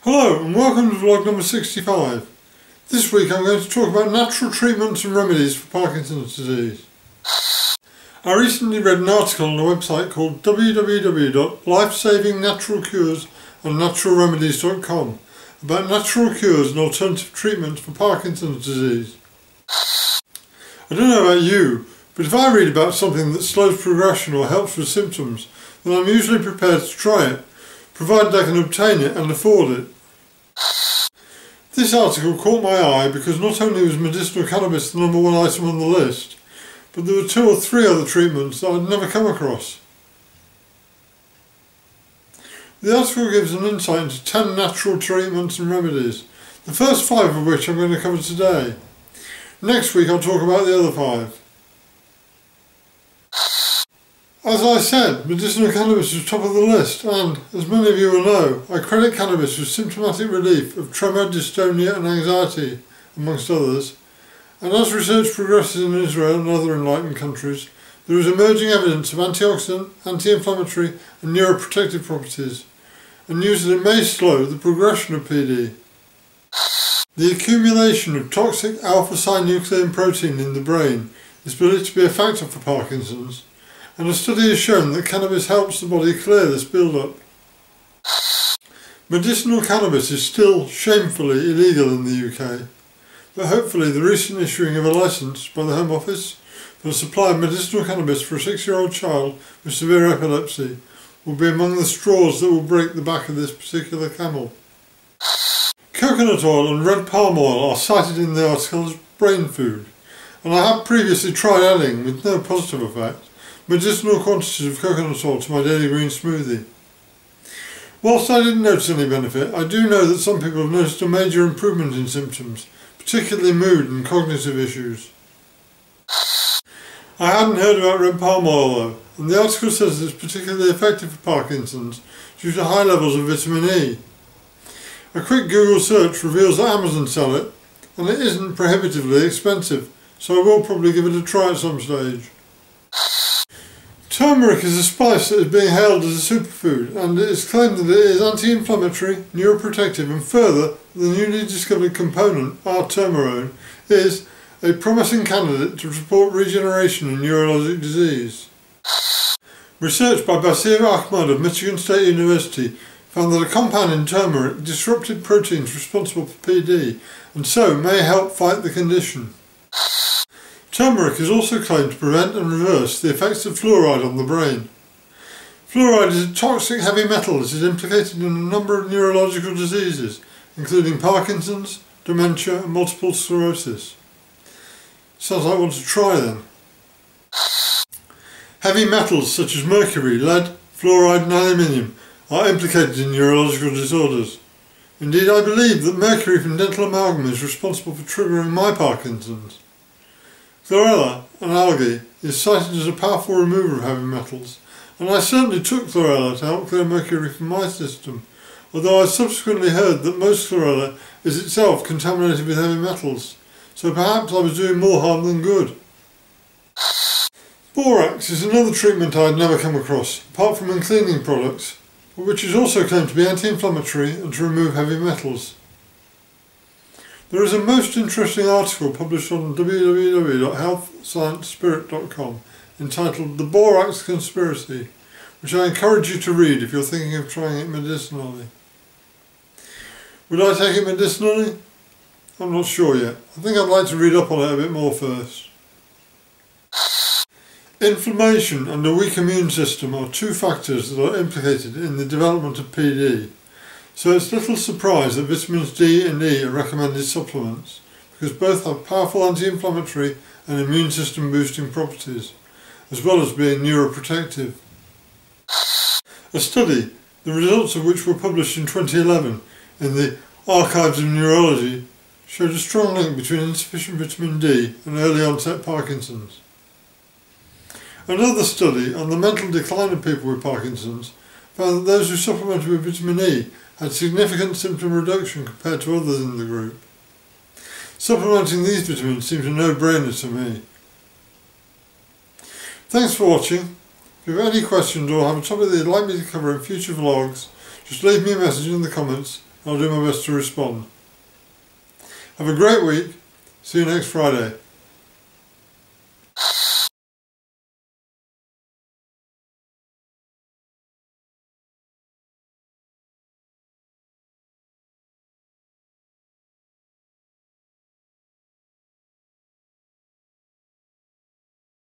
Hello and welcome to vlog number 65. This week I'm going to talk about natural treatments and remedies for Parkinson's disease. I recently read an article on a website called www.lifesavingnaturalcuresandnaturalremedies.com about natural cures and alternative treatments for Parkinson's disease. I don't know about you, but if I read about something that slows progression or helps with symptoms, then I'm usually prepared to try it, provided I can obtain it and afford it. This article caught my eye because not only was medicinal cannabis the number one item on the list, but there were 2 or 3 other treatments that I'd never come across. The article gives an insight into 10 natural treatments and remedies, the first 5 of which I'm going to cover today. Next week I'll talk about the other 5. As I said, medicinal cannabis was top of the list and, as many of you will know, I credit cannabis with symptomatic relief of tremor, dystonia and anxiety, amongst others, and as research progresses in Israel and other enlightened countries, there is emerging evidence of antioxidant, anti-inflammatory and neuroprotective properties, and news that it may slow the progression of PD. The accumulation of toxic alpha-synuclein protein in the brain is believed to be a factor for Parkinson's, and a study has shown that cannabis helps the body clear this build-up. Medicinal cannabis is still shamefully illegal in the UK, but hopefully the recent issuing of a licence by the Home Office for the supply of medicinal cannabis for a 6-year-old child with severe epilepsy will be among the straws that will break the back of this particular camel. Coconut oil and red palm oil are cited in the article as brain food, and I have previously tried adding, with no positive effect, medicinal quantities of coconut oil to my daily green smoothie. Whilst I didn't notice any benefit, I do know that some people have noticed a major improvement in symptoms, particularly mood and cognitive issues. I hadn't heard about red palm oil though, and the article says it's particularly effective for Parkinson's due to high levels of vitamin E. A quick Google search reveals that Amazon sell it, and it isn't prohibitively expensive, so I will probably give it a try at some stage. Turmeric is a spice that is being hailed as a superfood, and it is claimed that it is anti-inflammatory, neuroprotective, and further, the newly discovered component, R-turmerone, is a promising candidate to support regeneration in neurologic disease. Research by Basir Ahmad of Michigan State University found that a compound in turmeric disrupted proteins responsible for PD, and so may help fight the condition. Turmeric is also claimed to prevent and reverse the effects of fluoride on the brain. Fluoride is a toxic heavy metal that is implicated in a number of neurological diseases, including Parkinson's, dementia and multiple sclerosis. Sounds like one to try then. Heavy metals such as mercury, lead, fluoride and aluminium are implicated in neurological disorders. Indeed, I believe that mercury from dental amalgam is responsible for triggering my Parkinson's. Chlorella, an algae, is cited as a powerful remover of heavy metals, and I certainly took chlorella to help clear mercury from my system, although I subsequently heard that most chlorella is itself contaminated with heavy metals, so perhaps I was doing more harm than good. Borax is another treatment I had never come across, apart from in cleaning products, but which is also claimed to be anti-inflammatory and to remove heavy metals. There is a most interesting article published on www.healthsciencespirit.com entitled The Borax Conspiracy, which I encourage you to read if you're thinking of trying it medicinally. Would I take it medicinally? I'm not sure yet. I think I'd like to read up on it a bit more first. Inflammation and a weak immune system are 2 factors that are implicated in the development of PD. So it's little surprise that vitamins D and E are recommended supplements, because both have powerful anti-inflammatory and immune system boosting properties, as well as being neuroprotective. A study, the results of which were published in 2011 in the Archives of Neurology, showed a strong link between insufficient vitamin D and early onset Parkinson's. Another study on the mental decline of people with Parkinson's found that those who supplemented with vitamin E had significant symptom reduction compared to others in the group. Supplementing these vitamins seems a no-brainer to me. Thanks for watching. If you have any questions or have a topic that you'd like me to cover in future vlogs, just leave me a message in the comments I'll do my best to respond. Have a great week. See you next Friday.